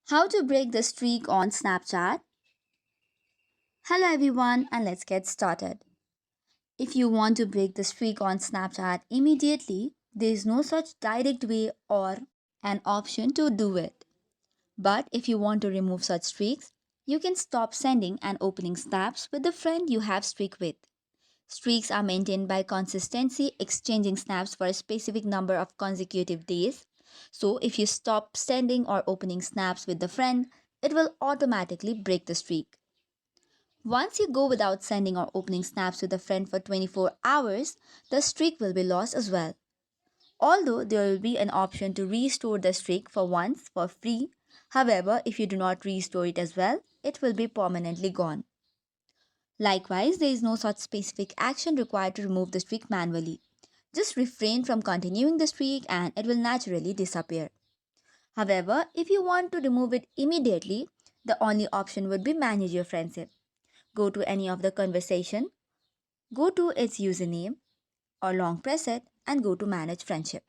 How to break the streak on Snapchat? Hello everyone, and let's get started. If you want to break the streak on Snapchat immediately, there is no such direct way or an option to do it. But if you want to remove such streaks, you can stop sending and opening snaps with the friend you have streak with. Streaks are maintained by consistency exchanging snaps for a specific number of consecutive days. So if you stop sending or opening snaps with the friend, it will automatically break the streak. Once you go without sending or opening snaps with a friend for 24 hours, the streak will be lost as well. Although there will be an option to restore the streak for once for free, however, if you do not restore it as well, it will be permanently gone. Likewise, there is no such specific action required to remove the streak manually. Just refrain from continuing the streak and it will naturally disappear. However, if you want to remove it immediately, the only option would be manage your friendship. Go to any of the conversation, go to its username or long press it and go to manage friendship.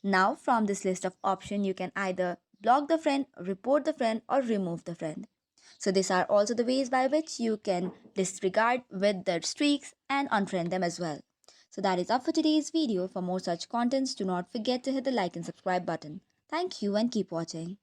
Now from this list of options you can either block the friend, report the friend or remove the friend. So these are also the ways by which you can disregard with their streaks and unfriend them as well. So that is all for today's video. For more such contents, do not forget to hit the like and subscribe button. Thank you and keep watching.